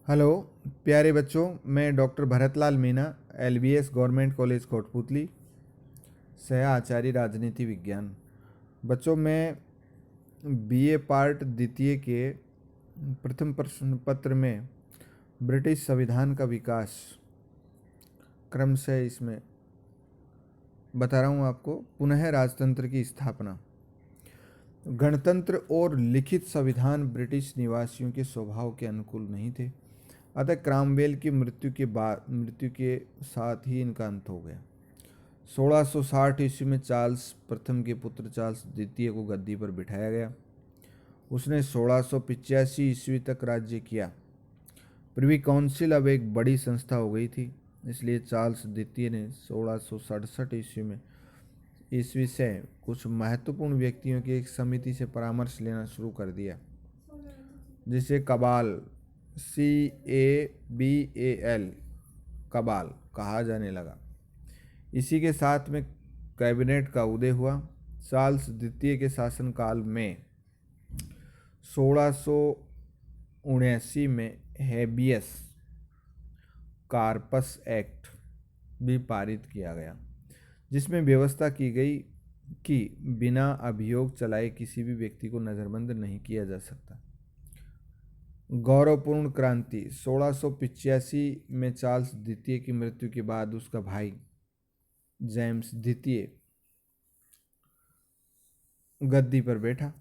Hello प्यारे बच्चों, मैं doctor Bharatlal Meena, LBS government college Kotputli, सह आचार्य राजनीति विज्ञान। बच्चों, मैं बीए पार्ट द्वितीय के प्रथम प्रश्न पत्र में ब्रिटिश संविधान का विकास क्रम से इसमें बता रहा हूँ आपको। पुनः राजतंत्र की स्थापना। गणतंत्र और लिखित संविधान ब्रिटिश निवासियों के स्वभाव के अनुकूल नहीं थे, अतः क्रामवेल की मृत्यु के साथ ही इनका अंत हो गया। 1660 ईस्वी में चार्ल्स प्रथम के पुत्र चार्ल्स द्वितीय को गद्दी पर बिठाया गया। उसने 1685 ईस्वी तक राज्य किया। प्रिवी काउंसिल अब एक बड़ी संस्था हो गई थी, इसलिए चार्ल्स द्वितीय ने 1667 ईस्वी से कुछ महत्वपूर्ण व्यक्तियों की एक समिति से परामर्श लेना शुरू कर दिया, जिसे कबाल CABAL कबाल कहा जाने लगा। इसी के साथ में कैबिनेट का उदय हुआ। चार्ल्स द्वितीय के शासनकाल में 1679 में हेबियस कार्पस एक्ट भी पारित किया गया, जिसमें व्यवस्था की गई कि बिना अभियोग चलाए किसी भी व्यक्ति को नज़रबंद नहीं किया जा सकता। गौरवपूर्ण क्रांति। 1685 में चार्ल्स द्वितीय की मृत्यु के बाद उसका भाई जेम्स द्वितीय गद्दी पर बैठा,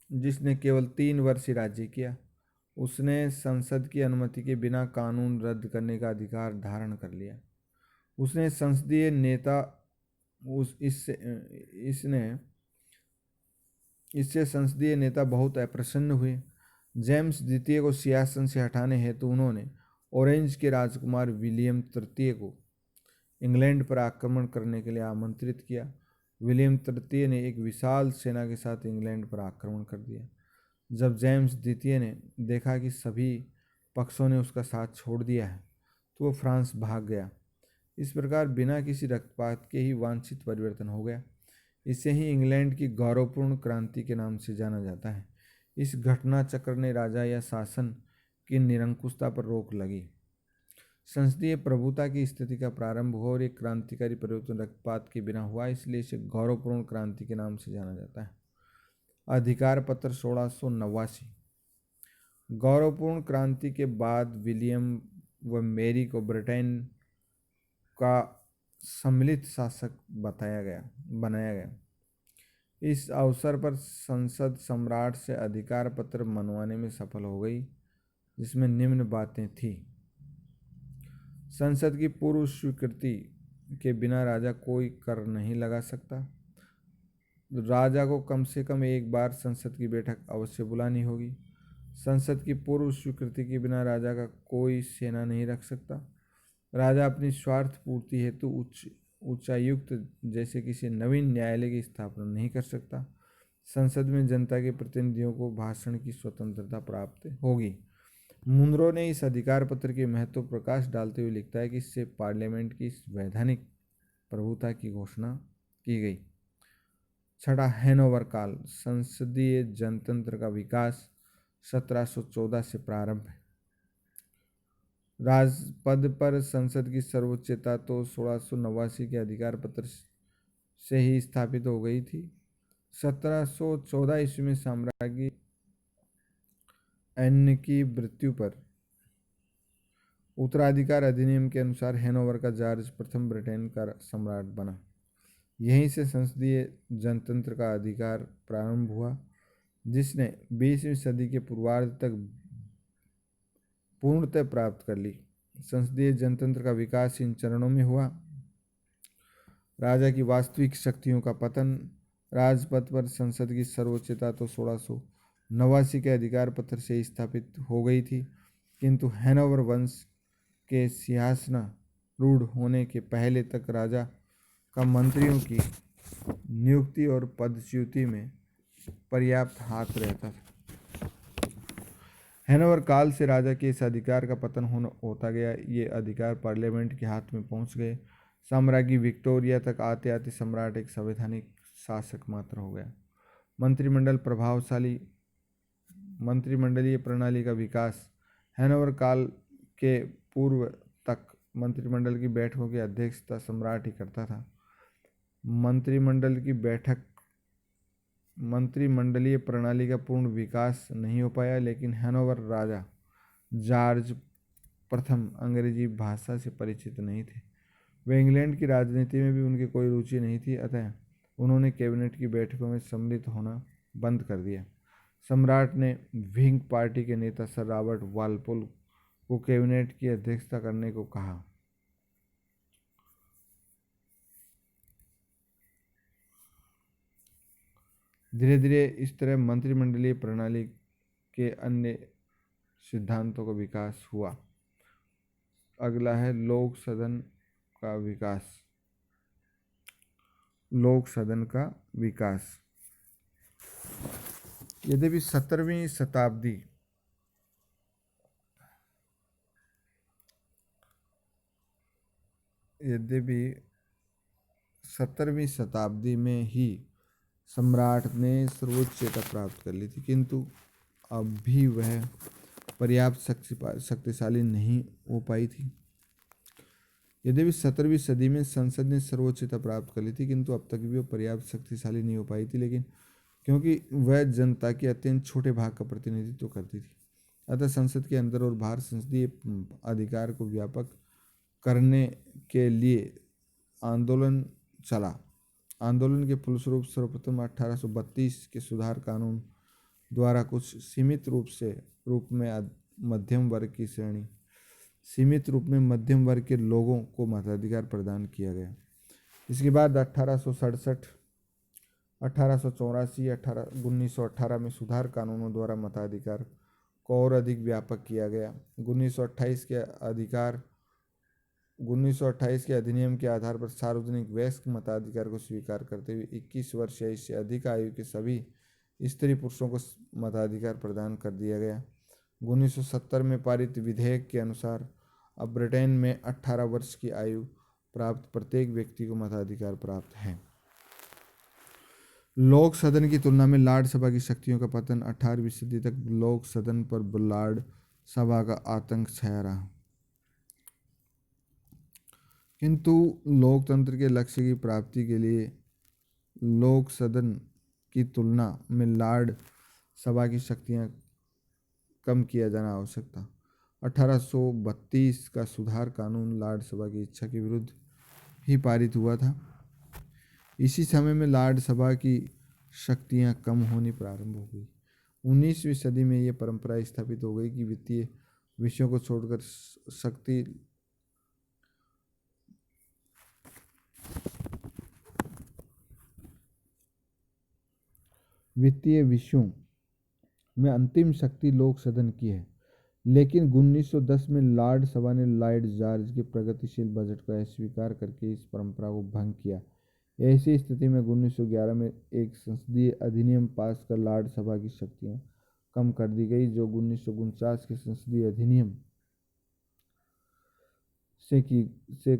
जिसने केवल 3 वर्ष ही राज्य किया। उसने संसद की अनुमति के बिना कानून रद्द करने का अधिकार धारण कर लिया। उसने संसदीय नेता इससे संसदीय नेता बहुत अप्रसन्न हुए। जेम्स द्वितीय को सिंहासन से हटाने हेतु उन्होंने ऑरेंज के राजकुमार विलियम तृतीय को इंग्लैंड पर आक्रमण करने के लिए आमंत्रित किया। विलियम तृतीय ने एक विशाल सेना के साथ इंग्लैंड पर आक्रमण कर दिया। जब जेम्स द्वितीय ने देखा कि सभी पक्षों ने उसका साथ छोड़ दिया है, तो वो फ्रांस भाग गया। इस प्रकार बिना किसी रक्तपात के ही वांछित परिवर्तन हो गया। इसे ही इंग्लैंड की गौरवपूर्ण क्रांति के नाम से जाना जाता है। इस घटना चक्र ने राजा या शासन की निरंकुशता पर रोक लगी। संसदीय प्रभुता की स्थिति का प्रारंभ हुआ और एक क्रांतिकारी परिवर्तन रक्तपात के बिना हुआ, इसलिए इसे गौरवपूर्ण क्रांति के नाम से जाना जाता है। अधिकार पत्र 1689। गौरवपूर्ण क्रांति के बाद विलियम व मैरी को ब्रिटेन का सम्मिलित शासक बनाया गया। इस अवसर पर संसद सम्राट से अधिकार पत्र मनवाने में सफल हो गई, जिसमें निम्न बातें थी। संसद की पूर्व स्वीकृति के बिना राजा कोई कर नहीं लगा सकता। राजा को कम से कम एक बार संसद की बैठक अवश्य बुलानी होगी। संसद की पूर्व स्वीकृति के बिना राजा का कोई सेना नहीं रख सकता। राजा अपनी स्वार्थ पूर्ति हेतु उच्चायुक्त जैसे किसी नवीन न्यायालय की स्थापना नहीं कर सकता। संसद में जनता के प्रतिनिधियों को भाषण की स्वतंत्रता प्राप्त होगी। मुनरो ने इस अधिकार पत्र के महत्व प्रकाश डालते हुए लिखता है कि इससे पार्लियामेंट की वैधानिक प्रभुता की घोषणा की गई। 6. हैनोवर काल। संसदीय जनतंत्र का विकास 1714 से प्रारंभ है। राजपद पर संसद की सर्वोच्चता तो 1689 के अधिकार पत्र से ही स्थापित हो गई थी। 1714 ईस्वी में साम्राज्ञी एन की मृत्यु पर उत्तराधिकार अधिनियम के अनुसार हैनोवर का जॉर्ज प्रथम ब्रिटेन का सम्राट बना। यहीं से संसदीय जनतंत्र का अधिकार प्रारंभ हुआ, जिसने 20वीं सदी के पूर्वार्ध तक पूर्णतः प्राप्त कर ली। संसदीय जनतंत्र का विकास इन चरणों में हुआ। राजा की वास्तविक शक्तियों का पतन। राजपथ पर संसद की सर्वोच्चता तो 1689 के अधिकार पत्र से स्थापित हो गई थी, किंतु हैनोवर वंश के सिंहासनारूढ़ होने के पहले तक राजा का मंत्रियों की नियुक्ति और पदच्युति में पर्याप्त हाथ रहता था। हैनोवर काल से राजा के इस अधिकार का पतन होता गया। ये अधिकार पार्लियामेंट के हाथ में पहुंच गए। साम्राज्ञी विक्टोरिया तक आते आते सम्राट एक संवैधानिक शासक मात्र हो गया। मंत्रिमंडलीय प्रणाली का विकास। हैनोवर काल के पूर्व तक मंत्रिमंडल की बैठकों की अध्यक्षता सम्राट ही करता था। मंत्रिमंडलीय प्रणाली का पूर्ण विकास नहीं हो पाया, लेकिन हैनोवर राजा जॉर्ज प्रथम अंग्रेजी भाषा से परिचित नहीं थे। वे इंग्लैंड की राजनीति में भी उनकी कोई रुचि नहीं थी, अतः उन्होंने कैबिनेट की बैठकों में सम्मिलित होना बंद कर दिया। सम्राट ने व्हिग पार्टी के नेता सर रॉबर्ट वालपोल को कैबिनेट की अध्यक्षता करने को कहा। धीरे धीरे इस तरह मंत्रिमंडलीय प्रणाली के अन्य सिद्धांतों का विकास हुआ। अगला है लोक सदन का विकास। लोक सदन का विकास यद्यपि 17वीं शताब्दी में ही सम्राट ने सर्वोच्चता प्राप्त कर ली थी, किंतु अब भी वह पर्याप्त शक्तिशाली नहीं हो पाई थी। यद्यपि 17वीं सदी में संसद ने सर्वोच्चता प्राप्त कर ली थी, किंतु अब तक भी वह पर्याप्त शक्तिशाली नहीं हो पाई थी, लेकिन क्योंकि वह जनता के अत्यंत छोटे भाग का प्रतिनिधित्व करती थी, अतः संसद के अंदर और बाहर संसदीय अधिकार को व्यापक करने के लिए आंदोलन चला। आंदोलन के फलस्वरूप सर्वप्रथम 1832 के सुधार कानून द्वारा कुछ सीमित रूप में मध्यम वर्ग के लोगों को मताधिकार प्रदान किया गया। इसके बाद 1867, 1884, 1918 में सुधार कानूनों द्वारा मताधिकार को और अधिक व्यापक किया गया। 1928 के अधिनियम के आधार पर सार्वजनिक वयस्क मताधिकार को स्वीकार करते हुए 21 वर्ष या इससे अधिक आयु के सभी स्त्री पुरुषों को मताधिकार प्रदान कर दिया गया। 1970 में पारित विधेयक के अनुसार अब ब्रिटेन में 18 वर्ष की आयु प्राप्त प्रत्येक व्यक्ति को मताधिकार प्राप्त है। लोक सदन की तुलना में लॉर्ड सभा की शक्तियों का पतन 18वीं सदी तक लोक सदन पर लॉर्ड सभा का आतंक छाया रहा। किंतु लोकतंत्र के लक्ष्य की प्राप्ति के लिए लोक सदन की तुलना में लॉर्ड सभा की शक्तियां कम किया जाना आवश्यक था। 1832 का सुधार कानून लॉर्ड सभा की इच्छा के विरुद्ध ही पारित हुआ था। इसी समय में लॉर्ड सभा की शक्तियां कम होनी प्रारंभ हो गई। 19वीं सदी में यह परंपरा स्थापित हो गई कि वित्तीय विषयों को छोड़कर शक्ति वित्तीय विषयों में अंतिम शक्ति लोक सदन की है। लेकिन 1910 में लॉर्ड सभा ने लॉर्ड जॉर्ज के प्रगतिशील बजट को अस्वीकार करके इस परंपरा को भंग किया। ऐसी स्थिति में 1911 में एक संसदीय अधिनियम पास कर लॉर्ड सभा की शक्तियां कम कर दी गई, जो 1949 के संसदीय अधिनियम से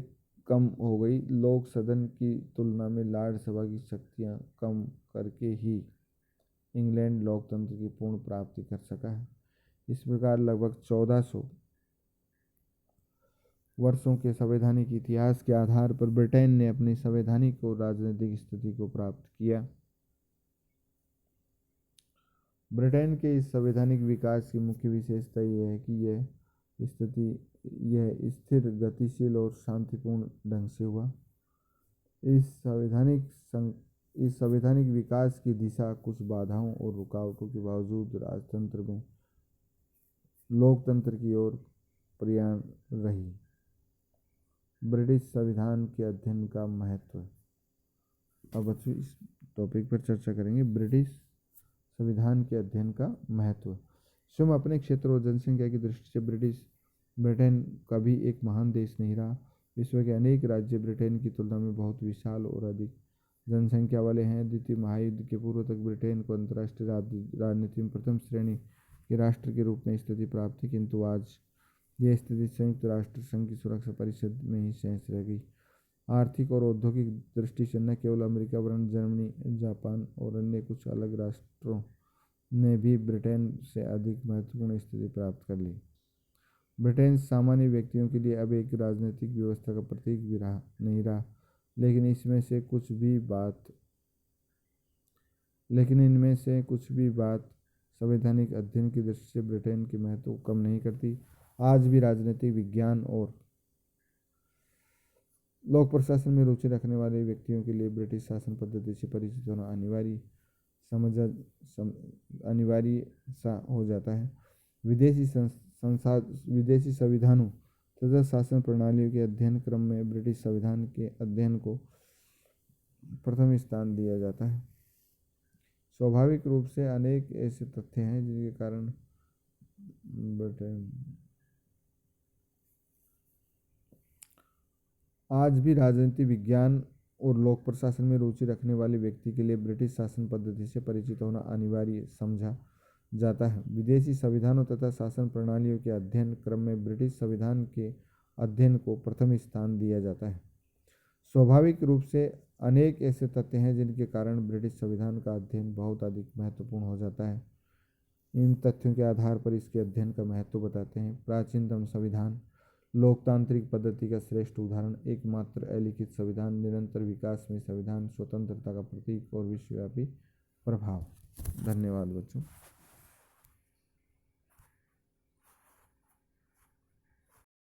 कम हो गई। लोक सदन की तुलना में लॉर्ड सभा की शक्तियां कम करके ही इंग्लैंड लोकतंत्र की पूर्ण प्राप्ति कर सका है। इस प्रकार लगभग 1400 वर्षों के संवैधानिक इतिहास के आधार पर ब्रिटेन ने अपनी संवैधानिक और राजनीतिक स्थिति को प्राप्त किया। ब्रिटेन के इस संवैधानिक विकास की मुख्य विशेषता यह है कि यह स्थिर, गतिशील और शांतिपूर्ण ढंग से हुआ। इस संवैधानिक विकास की दिशा कुछ बाधाओं और रुकावटों के बावजूद राजतंत्र में लोकतंत्र की ओर प्रयाण रही। ब्रिटिश संविधान के अध्ययन का महत्व। अब बच्चों इस टॉपिक पर चर्चा करेंगे, ब्रिटिश संविधान के अध्ययन का महत्व। स्वयं अपने क्षेत्र और जनसंख्या की दृष्टि से ब्रिटेन कभी एक महान देश नहीं रहा। विश्व के अनेक राज्य ब्रिटेन की तुलना में बहुत विशाल और अधिक जनसंख्या वाले हैं। द्वितीय महायुद्ध के पूर्व तक ब्रिटेन को अंतर्राष्ट्रीय राजनीति में प्रथम श्रेणी के राष्ट्र के रूप में स्थिति प्राप्त थी, किंतु आज यह स्थिति संयुक्त राष्ट्र संघ की सुरक्षा परिषद में ही शेष रह गई। आर्थिक और औद्योगिक दृष्टि से न केवल अमेरिका वरन जर्मनी, जापान और अन्य कुछ अलग राष्ट्रों ने भी ब्रिटेन से अधिक महत्वपूर्ण स्थिति प्राप्त कर ली। ब्रिटेन सामान्य व्यक्तियों के लिए अब एक राजनीतिक व्यवस्था का प्रतीक भी नहीं रहा, लेकिन इनमें से कुछ भी बात संवैधानिक अध्ययन की दृष्टि से ब्रिटेन के महत्व को कम नहीं करती। आज भी राजनीतिक विज्ञान और लोक प्रशासन में रुचि रखने वाले व्यक्तियों के लिए ब्रिटिश शासन पद्धति से परिचित होना अनिवार्य सा हो जाता है। विदेशी संविधानों तथा शासन प्रणालियों के अध्ययन क्रम में ब्रिटिश संविधान के अध्ययन को प्रथम स्थान दिया जाता है। स्वाभाविक रूप से अनेक ऐसे तथ्य हैं जिनके कारण ब्रिटेन आज भी राजनीति विज्ञान और लोक प्रशासन में रुचि रखने वाले व्यक्ति के लिए ब्रिटिश शासन पद्धति से परिचित होना अनिवार्य समझा जाता है। विदेशी संविधानों तथा शासन प्रणालियों के अध्ययन क्रम में ब्रिटिश संविधान के अध्ययन को प्रथम स्थान दिया जाता है। स्वाभाविक रूप से अनेक ऐसे तथ्य हैं जिनके कारण ब्रिटिश संविधान का अध्ययन बहुत अधिक महत्वपूर्ण हो जाता है। इन तथ्यों के आधार पर इसके अध्ययन का महत्व बताते हैं। प्राचीनतम संविधान लोकतांत्रिक पद्धति का श्रेष्ठ उदाहरण, एकमात्र अलिखित संविधान, निरंतर विकास में संविधान, स्वतंत्रता का प्रतीक और विश्वव्यापी प्रभाव। धन्यवाद बच्चों।